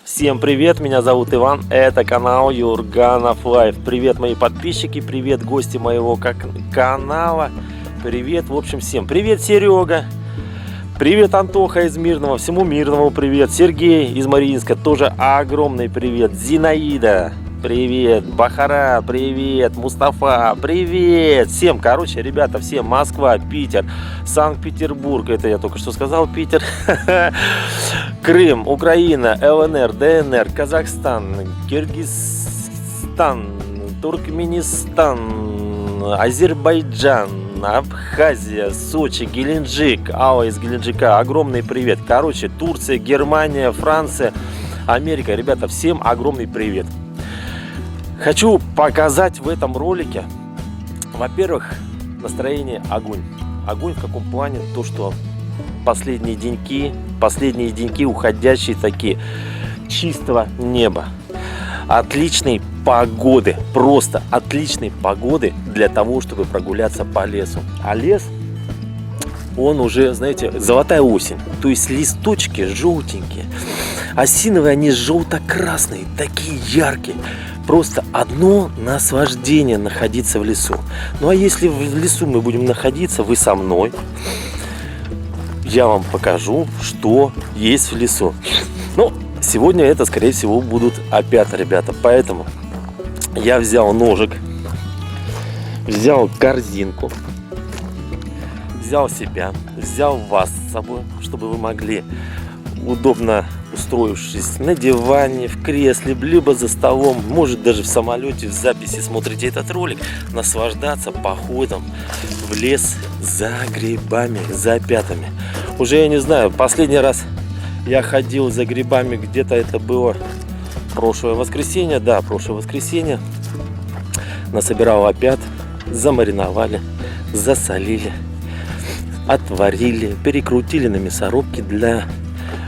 Всем привет, меня зовут Иван, это канал Юрганов Лайф. Привет, мои подписчики, привет, гости моего канала, привет, в общем, всем. Привет, Серега, привет, Антоха из Мирного, всему Мирному привет, Сергей из Мариинска, тоже огромный привет, Зинаида, привет, Бахара, привет, Мустафа, привет, всем, короче, ребята, всем, Москва, Питер, Санкт-Петербург, это я только что сказал, Питер, Крым, Украина, ЛНР, ДНР, Казахстан, Киргизстан, Туркменистан, Азербайджан, Абхазия, Сочи, Геленджик, Алла из Геленджика, огромный привет. Короче, Турция, Германия, Франция, Америка. Ребята, всем огромный привет. Хочу показать в этом ролике, во-первых, настроение огонь. Огонь в каком плане? То, что последние деньки уходящие такие, чистого неба, отличной погоды, просто отличной погоды для того, чтобы прогуляться по лесу. А лес, он уже, знаете, золотая осень, то есть листочки желтенькие, осиновые, они желто-красные, такие яркие. Просто одно наслаждение находиться в лесу. Ну а если в лесу мы будем находиться, вы со мной, я вам покажу, что есть в лесу. Ну, сегодня это, скорее всего, будут опята, ребята. Поэтому я взял ножик, взял корзинку, взял себя, взял вас с собой, чтобы вы могли, удобно устроившись на диване, в кресле, либо за столом, может даже в самолете, в записи смотрите этот ролик, наслаждаться походом в лес за грибами, за опятами. Уже я не знаю, последний раз я ходил за грибами, где-то это было прошлое воскресенье, да, прошлое воскресенье. Насобирал опят, замариновали, засолили, отварили, перекрутили на мясорубке для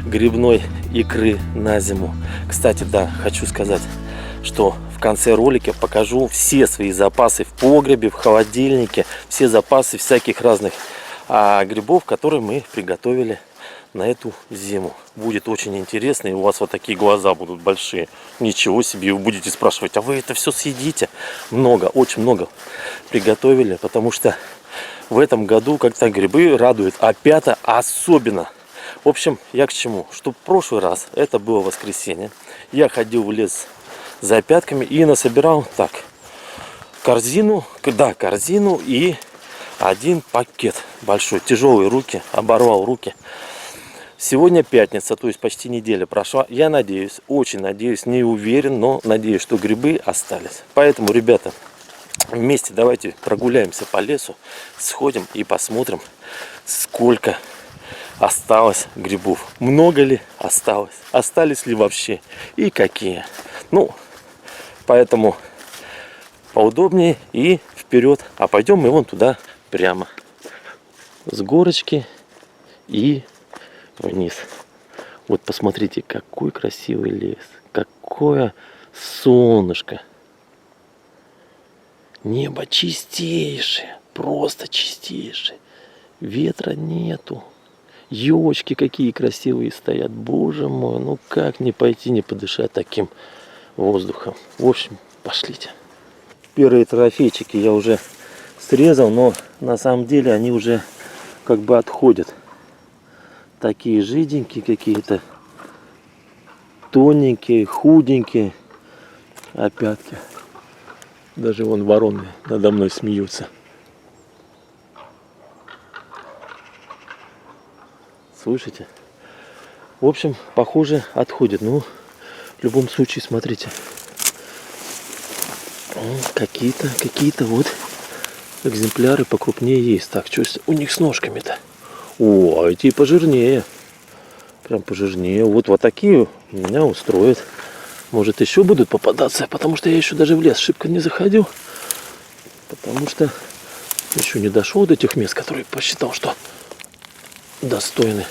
грибной икры на зиму. Кстати, да, хочу сказать, что в конце ролика покажу все свои запасы в погребе, в холодильнике, все запасы всяких разных грибов, которые мы приготовили на эту зиму. Будет очень интересно, и у вас вот такие глаза будут большие. Ничего себе, вы будете спрашивать, а вы это все съедите? Много, очень много приготовили, потому что в этом году как-то грибы радуют, опята особенно. В общем, я к чему? Что в прошлый раз, это было воскресенье, я ходил в лес за опятками и насобирал так, корзину и один пакет большой, тяжелые руки, оборвал руки. Сегодня пятница, то есть почти неделя прошла. Я надеюсь, очень надеюсь, не уверен, но надеюсь, что грибы остались. Поэтому, ребята, вместе давайте прогуляемся по лесу, сходим и посмотрим, сколько осталось грибов. Много ли осталось? Остались ли вообще? И какие? Ну, поэтому поудобнее и вперед. А пойдем мы вон туда прямо. С горочки и вниз. Вот посмотрите, какой красивый лес. Какое солнышко. Небо чистейшее. Просто чистейшее. Ветра нету. Елочки какие красивые стоят. Боже мой, ну как не пойти, не подышать таким воздухом. В общем, пошлите. Первые трофейчики я уже срезал, но на самом деле они уже как бы отходят. Такие жиденькие какие-то, тоненькие, худенькие опятки. Даже вон вороны надо мной смеются. Слышите? В общем, похоже, отходит. Ну, в любом случае, смотрите. Какие-то вот экземпляры покрупнее есть. Так, что у них с ножками-то? О, а эти пожирнее. Прям пожирнее. Вот такие меня устроят. Может, еще будут попадаться, потому что я еще даже в лес шибко не заходил. Потому что еще не дошел до тех мест, которые посчитал, что достойны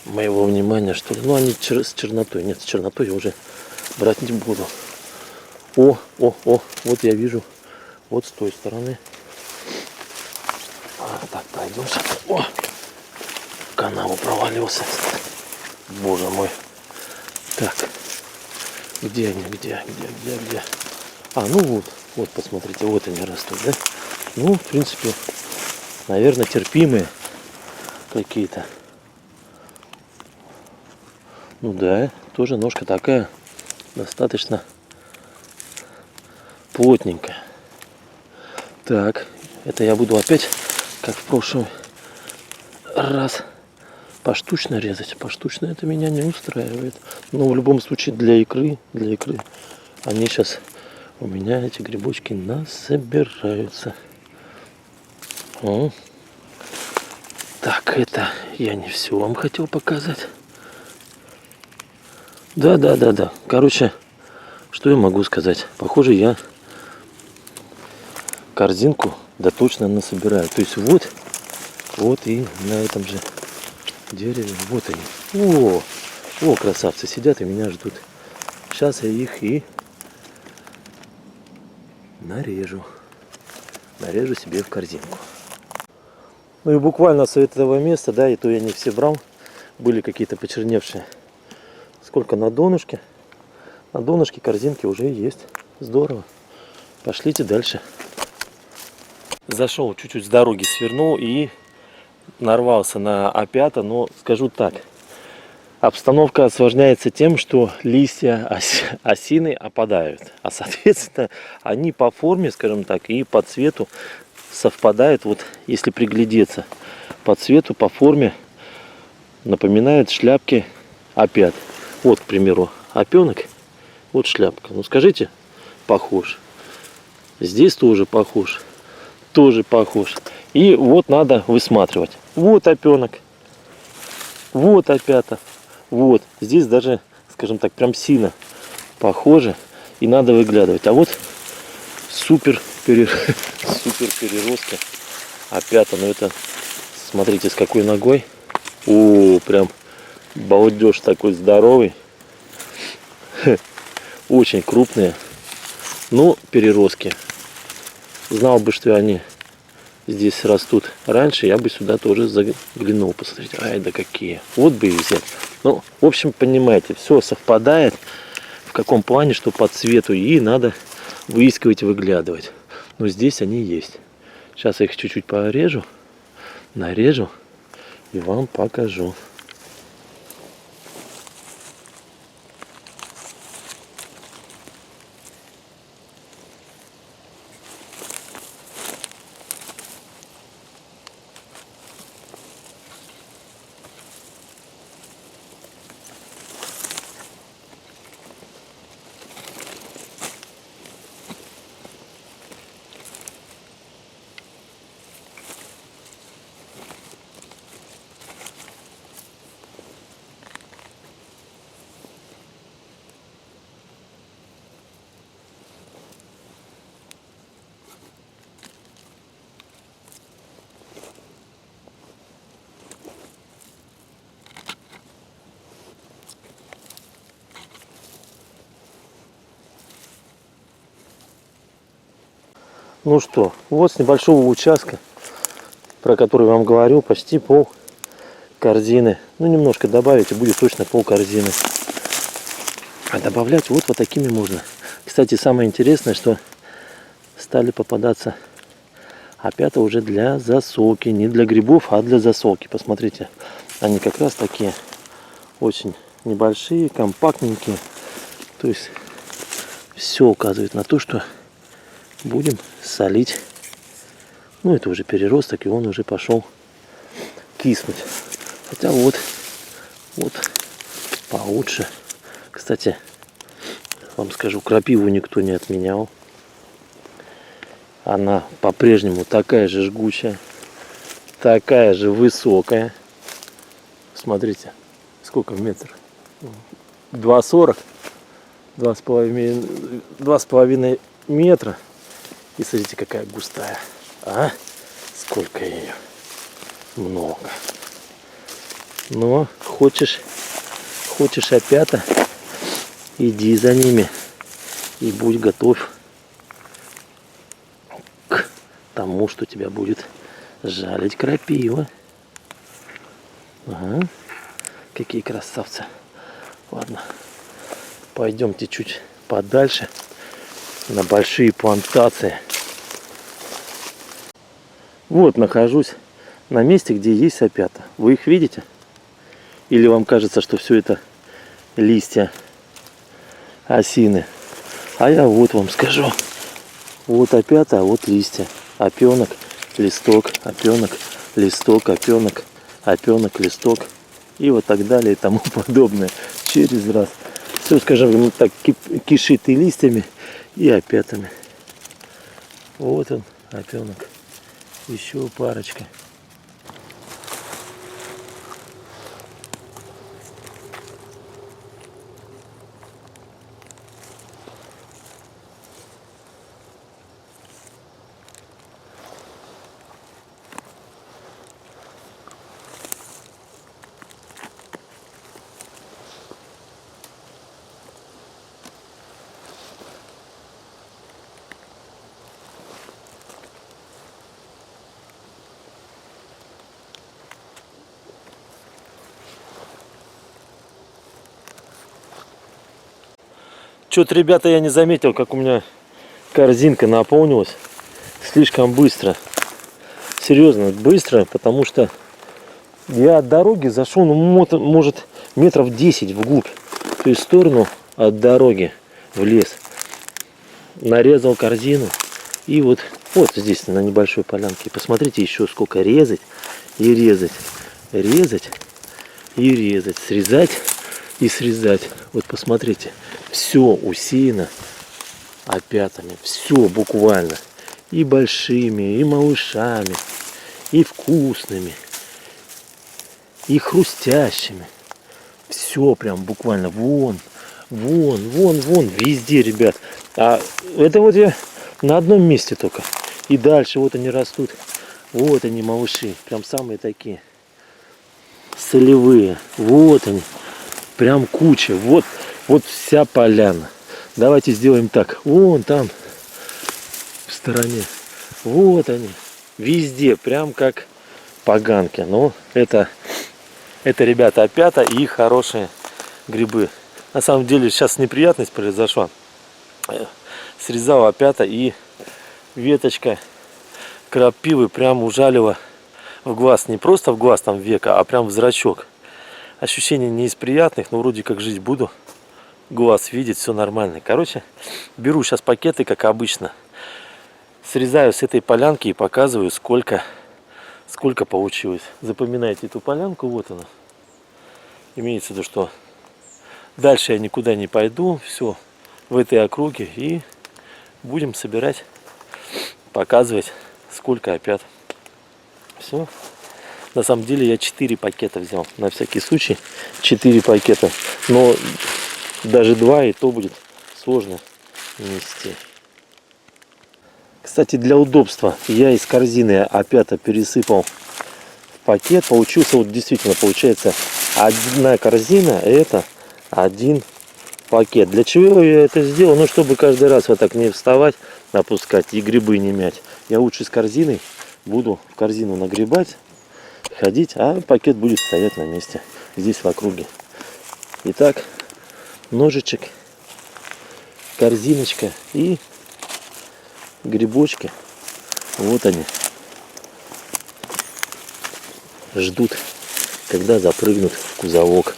моего внимания, что ли. Ну, они с чернотой. Нет, с чернотой я уже брать не буду. О, вот я вижу. Вот с той стороны. Так, пройдемся. О, в канаву провалился. Боже мой. Так, Где они? Где? А, ну вот. Вот, посмотрите, вот они растут, да? Ну, в принципе, наверное, терпимые какие-то. Ну да, тоже ножка такая достаточно плотненькая. Так, это я буду опять, как в прошлый раз, поштучно резать. Поштучно это меня не устраивает. Но в любом случае для икры они сейчас у меня, эти грибочки, насобираются. О. Так, это я не все вам хотел показать. Да. Короче, что я могу сказать? Похоже, я корзинку точно насобираю. То есть вот и на этом же дереве, вот они. О, красавцы, сидят и меня ждут. Сейчас я их и нарежу себе в корзинку. Ну и буквально с этого места, да, и то я не все брал, были какие-то почерневшие. Сколько на донышке? На донышке корзинки уже есть. Здорово. Пошлите дальше. Зашел чуть-чуть с дороги, свернул и нарвался на опята, но скажу так. Обстановка осложняется тем, что листья осины опадают. А соответственно, они по форме, скажем так, и по цвету совпадают. Вот если приглядеться, по цвету, по форме напоминают шляпки опят. Вот, к примеру, опенок, вот шляпка. Ну скажите, похож. Здесь тоже похож. Тоже похож. И вот надо высматривать. Вот опенок. Вот опята. Вот. Здесь даже, скажем так, прям сильно похоже. И надо выглядывать. А вот супер переростки опята. Ну это, смотрите, с какой ногой. О, прям балдеж такой здоровый. Очень крупные. Но переростки. Знал бы, что они здесь растут раньше, я бы сюда тоже заглянул. Посмотрите, ай да какие. Вот бы их взять. Ну, в общем, понимаете, все совпадает. В каком плане, что по цвету. И надо выискивать, выглядывать. Но здесь они есть. Сейчас я их чуть-чуть порежу, нарежу и вам покажу. Ну что, вот с небольшого участка, про который вам говорю, почти пол корзины. Ну, немножко добавить, и будет точно пол корзины. А добавлять вот такими можно. Кстати, самое интересное, что стали попадаться опята уже для засолки. Не для грибов, а для засолки. Посмотрите, они как раз такие очень небольшие, компактненькие. То есть все указывает на то, что будем солить. Ну, это уже переросток, и он уже пошел киснуть. Хотя вот получше. Кстати, вам скажу, крапиву никто не отменял. Она по-прежнему такая же жгучая, такая же высокая. Смотрите, сколько в метр? 2,40, 2,5 метра. И смотрите, какая густая. А? Сколько ее? Много. Но хочешь опята, иди за ними и будь готов к тому, что тебя будет жалить крапива. Ага. Какие красавцы. Ладно. Пойдемте чуть подальше, на большие плантации. Вот нахожусь на месте, где есть опята. Вы их видите? Или вам кажется, что все это листья осины? А я вот вам скажу. Вот опята, а вот листья. Опенок, листок, опенок, листок, опенок, опенок, листок. И вот так далее и тому подобное. Через раз. Все, скажем так, кишит и листьями, и опятами. Вот он, опенок. Еще парочка. Что-то, ребята, я не заметил, как у меня корзинка наполнилась слишком быстро. Серьезно, быстро, потому что я от дороги зашел, ну, может, метров 10 вглубь. То есть в сторону от дороги, в лес. Нарезал корзину. И вот здесь, на небольшой полянке. Посмотрите еще сколько резать и резать. Резать и резать. Срезать и срезать. Вот посмотрите. Все усеяно опятами. Все буквально. И большими, и малышами, и вкусными, и хрустящими. Все прям буквально вон, везде, ребят. А это вот я на одном месте только. И дальше вот они растут. Вот они, малыши. Прям самые такие солевые. Вот они. Прям куча. Вот вся поляна. Давайте сделаем так. Вон там, в стороне. Вот они. Везде. Прям как поганки. Но это, ребята, опята и хорошие грибы. На самом деле сейчас неприятность произошла. Срезал опята, и веточка крапивы прям ужалила в глаз. Не просто в глаз, там века, а прям в зрачок. Ощущение не из приятных, но вроде как жить буду. Глаз видит, все нормально. Короче, беру сейчас пакеты, как обычно. Срезаю с этой полянки и показываю, сколько получилось. Запоминайте эту полянку, вот она. Имеется в виду, что дальше я никуда не пойду. Все в этой округе. И будем собирать, показывать, сколько опят. Все. На самом деле я 4 пакета взял. На всякий случай 4 пакета. Но даже 2 и то будет сложно нести. Кстати, для удобства я из корзины опята пересыпал в пакет. Получился, вот действительно получается, одна корзина, это один пакет. Для чего я это сделал? Ну, чтобы каждый раз вот так не вставать, опускать и грибы не мять. Я лучше с корзиной буду в корзину нагребать, ходить, а пакет будет стоять на месте, здесь в округе. Итак, ножичек, корзиночка и грибочки. Вот они. Ждут, когда запрыгнут в кузовок.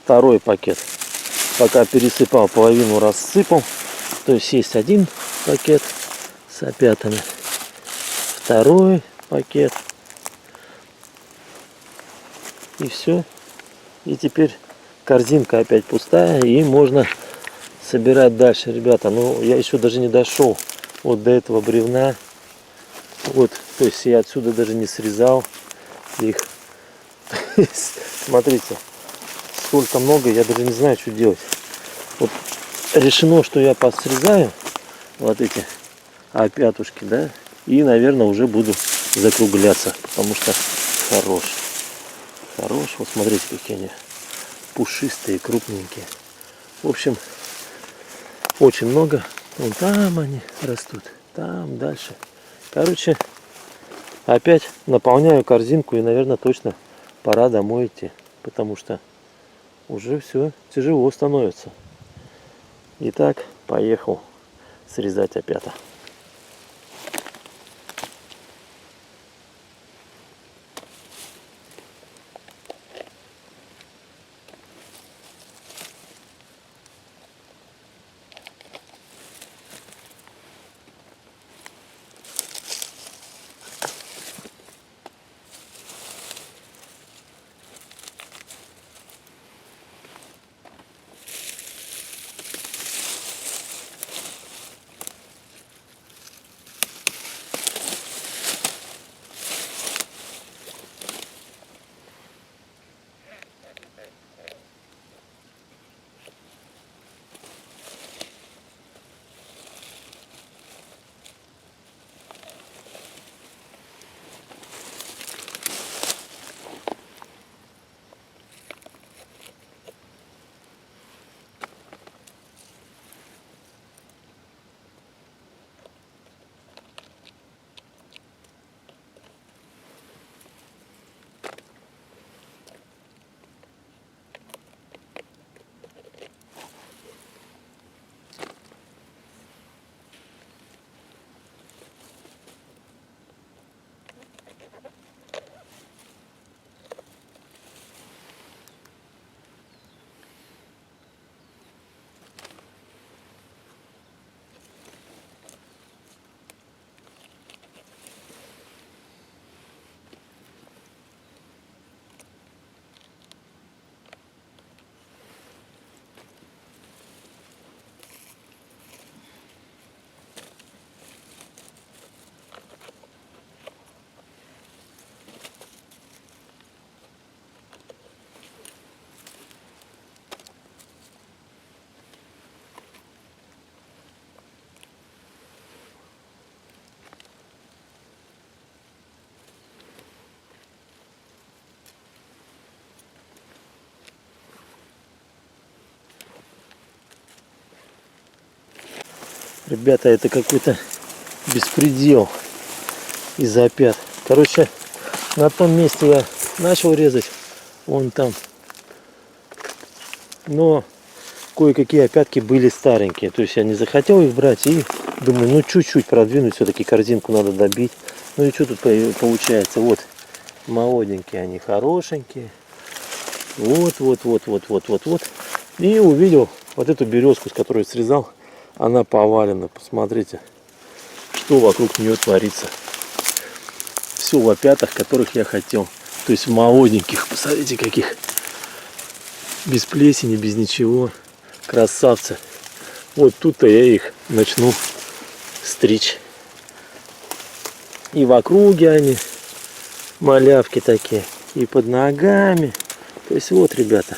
второй пакет. Пока пересыпал, половину рассыпал. То есть один пакет с опятами. Второй пакет. И все. И теперь корзинка опять пустая. И можно собирать дальше, ребята. Но я еще даже не дошел вот до этого бревна. Вот, то есть я отсюда даже не срезал их. Смотрите, столько много, я даже не знаю, что делать. Вот решено, что я посрезаю вот эти опятушки, да, и, наверное, уже буду закругляться, потому что хорош. Вот смотрите, какие они пушистые, крупненькие. В общем, очень много. Вон там они растут, там дальше. Короче, опять наполняю корзинку и, наверное, точно пора домой идти, потому что уже все тяжело становится. Итак, поехал срезать опята. Ребята, это какой-то беспредел из-за опят. Короче, на том месте я начал резать, вон там. Но кое-какие опятки были старенькие. То есть я не захотел их брать и думаю, ну чуть-чуть продвинуть, все-таки корзинку надо добить. Ну и что тут получается? Вот молоденькие они, хорошенькие. Вот. И увидел вот эту березку, с которой срезал. Она повалена. Посмотрите, что вокруг нее творится. Все в опятах, которых я хотел. То есть в молоденьких. Посмотрите, каких. Без плесени, без ничего. Красавцы. Вот тут-то я их начну стричь. И в округе они. Малявки такие. И под ногами. То есть вот, ребята.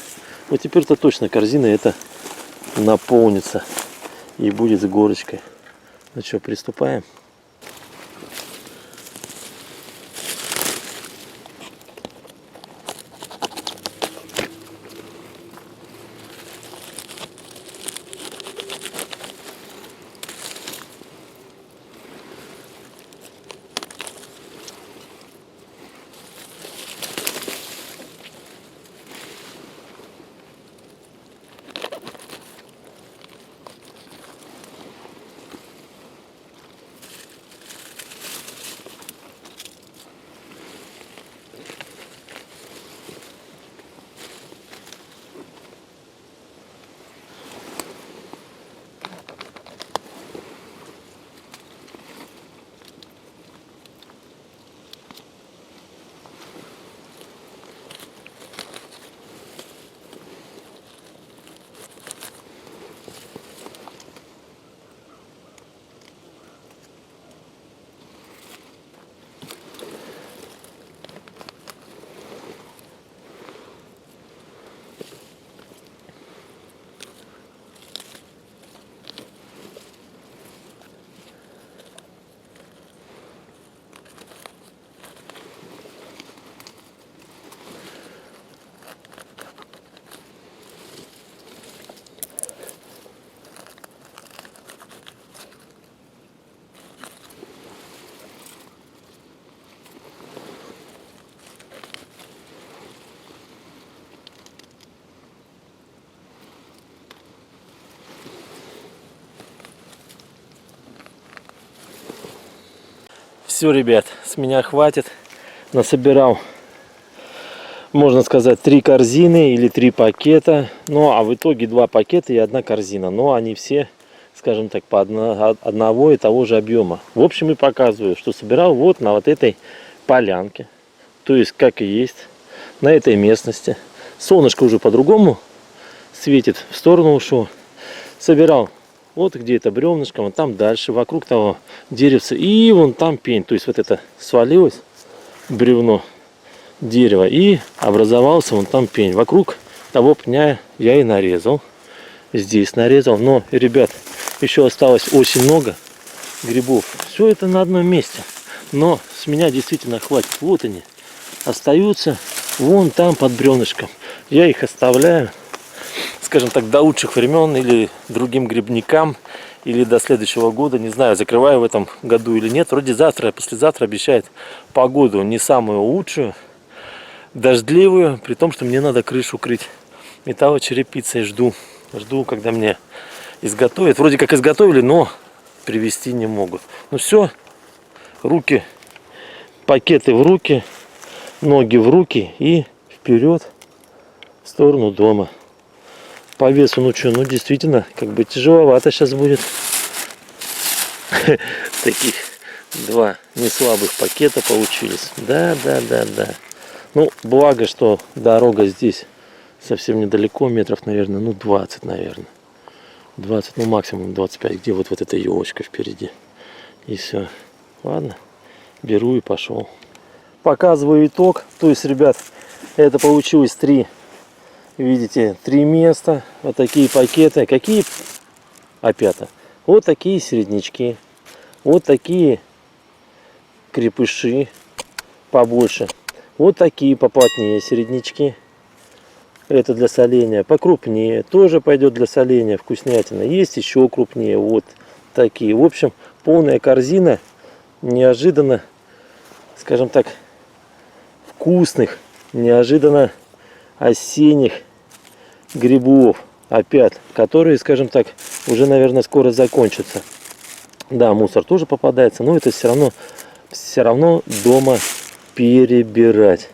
Вот теперь-то точно корзина эта наполнится. И будет с горочкой. Ну что, приступаем? Все, ребят, с меня хватит. Насобирал, можно сказать, 3 корзины или 3 пакета. Ну, а в итоге 2 пакета и 1 корзина. Но они все, скажем так, по одного и того же объема. В общем, и показываю, что собирал вот на вот этой полянке. То есть, как и есть, на этой местности. Солнышко уже по-другому светит, в сторону ушло. Собирал вот где-то бревнышком, а там дальше, вокруг того деревца. И вон там пень. То есть вот это свалилось бревно дерева и образовался вон там пень. Вокруг того пня я и нарезал. Здесь нарезал. Но, ребят, еще осталось очень много грибов. Все это на одном месте. Но с меня действительно хватит. Вот они остаются вон там под бревнышком. Я их оставляю, скажем так, до лучших времен или другим грибникам, или до следующего года. Не знаю, закрываю в этом году или нет. Вроде завтра, послезавтра обещает погоду не самую лучшую, дождливую, при том, что мне надо крышу крыть металлочерепицей. Жду, когда мне изготовят. Вроде как изготовили, но привезти не могут. Ну все, руки, пакеты в руки, ноги в руки и вперед в сторону дома. По весу, ну что, ну действительно, как бы тяжеловато сейчас будет. Таких 2 неслабых пакета получились. Да. Ну, благо, что дорога здесь совсем недалеко, метров, наверное, ну 20, наверное. 20, ну максимум 25, где вот эта елочка впереди. И все. Ладно, беру и пошел. Показываю итог. То есть, ребят, это получилось 3. Видите, 3 места, вот такие пакеты. Какие опята? Вот такие середнячки, вот такие крепыши побольше, вот такие поплотнее середнячки. Это для соления. Покрупнее тоже пойдет для соления, вкуснятина. Есть еще крупнее, вот такие. В общем, полная корзина неожиданно, скажем так, вкусных, неожиданно осенних грибов, опят, которые, скажем так, уже, наверное, скоро закончатся. Да, мусор тоже попадается, но это все равно дома перебирать.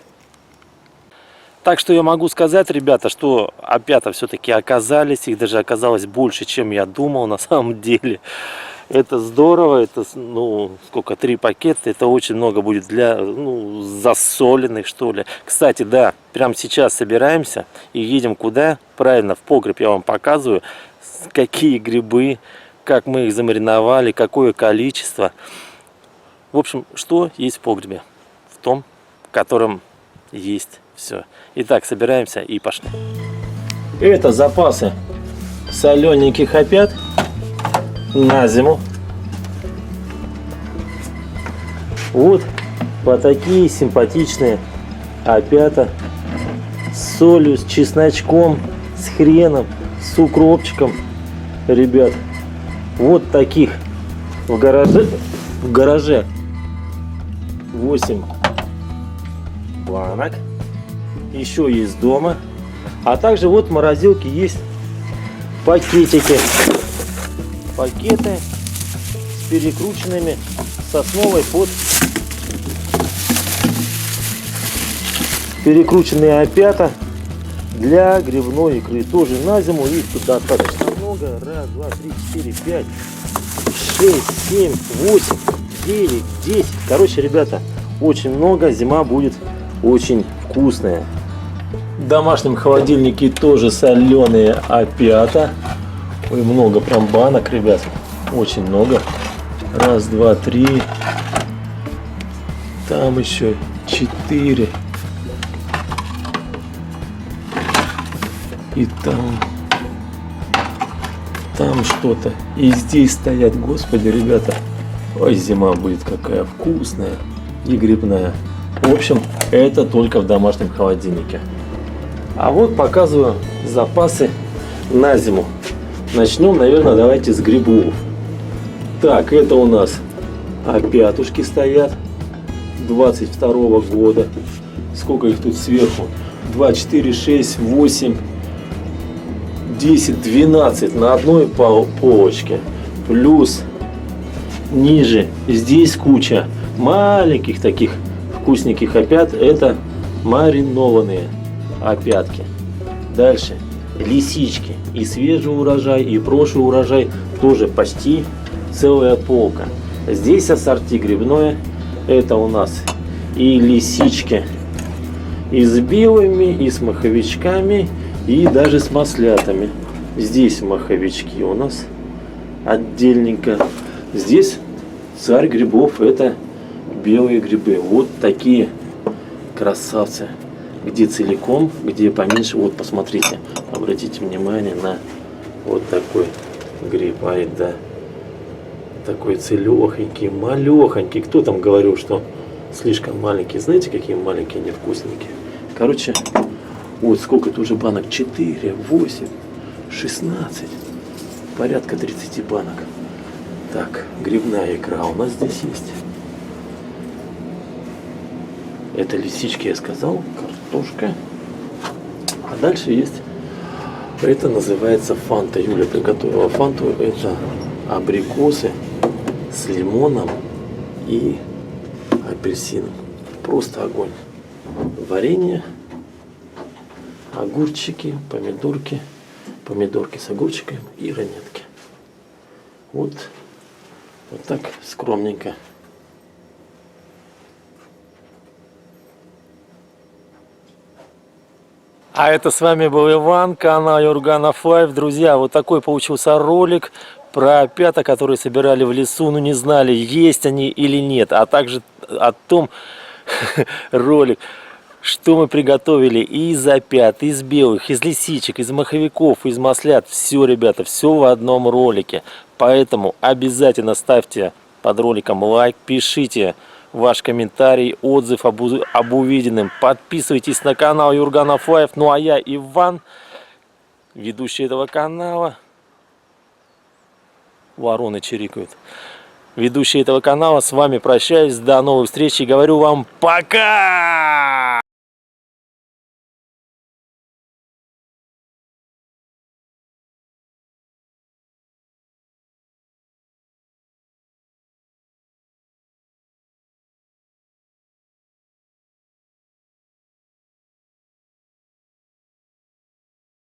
Так что я могу сказать, ребята, что опята все-таки оказались, их даже оказалось больше, чем я думал на самом деле. Это здорово, это, ну, сколько, 3 пакета, это очень много будет для, ну, засоленных, что ли. Кстати, да, прямо сейчас собираемся и едем куда? Правильно, в погреб. Я вам показываю, какие грибы, как мы их замариновали, какое количество. В общем, что есть в погребе? В том, в котором есть все. Итак, собираемся и пошли. Это запасы солененьких опят на зиму. Вот по такие симпатичные опята с солью, с чесночком, с хреном, с укропчиком. Ребят, вот таких в гараже 8 банок. Еще есть дома. А также вот в морозилке есть пакетики. Пакеты с перекрученными сосновой под перекрученные опята для грибной икры. Тоже на зиму. Их тут достаточно много. 1, 2, 3, 4, 5, 6, 7, 8, 9, 10. Короче, ребята, очень много. Зима будет очень вкусная. В домашнем холодильнике тоже соленые опята. Ой, много прям банок, ребят. Очень много. 1, 2, 3. Там еще 4. И там что-то. И здесь стоять, господи, ребята. Ой, зима будет какая вкусная и грибная. В общем, это только в домашнем холодильнике. А вот показываю запасы на зиму. Начнем, наверное, давайте с грибов. Так, это у нас опятушки стоят 22 года. Сколько их тут сверху? 2, 4, 6, 8, 10, 12 на одной полочке. Плюс ниже здесь куча. маленьких таких вкусненьких опят. Это маринованные опятки. Дальше лисички. И свежий урожай, и прошлый урожай. Тоже почти целая полка. Здесь ассорти грибное. Это у нас и лисички, и с белыми, и с маховичками, и даже с маслятами. Здесь маховички у нас отдельненько. Здесь царь грибов, это белые грибы. Вот такие красавцы. Где целиком, где поменьше. Вот посмотрите, обратите внимание на вот такой гриб. Ай, да. Такой целехонький, малехонький. Кто там говорил, что слишком маленький? Знаете, какие маленькие, невкусненькие? Короче, вот сколько тут уже банок. 4, 8, 16. Порядка 30 банок. Так, грибная икра у нас здесь есть. Это лисички, я сказал. Картошка. А дальше есть. Это называется фанта. Юля приготовила фанту. Это абрикосы с лимоном и апельсином. Просто огонь. Варенье, огурчики, помидорки, помидорки с огурчиками и ранетки. Вот так скромненько. А это с вами был Иван, канал Юрганов Лайв. Друзья, вот такой получился ролик про опята, которые собирали в лесу, но не знали, есть они или нет. А также о том ролик, что мы приготовили и из опят, из белых, из лисичек, из маховиков, из маслят. Все, ребята, все в одном ролике. Поэтому обязательно ставьте под роликом лайк, пишите ваш комментарий, отзыв об увиденном. Подписывайтесь на канал Юрганов Лайв. Ну а я, Иван, ведущий этого канала. Вороны чирикают. Ведущий этого канала, с вами прощаюсь. До новых встреч и говорю вам пока!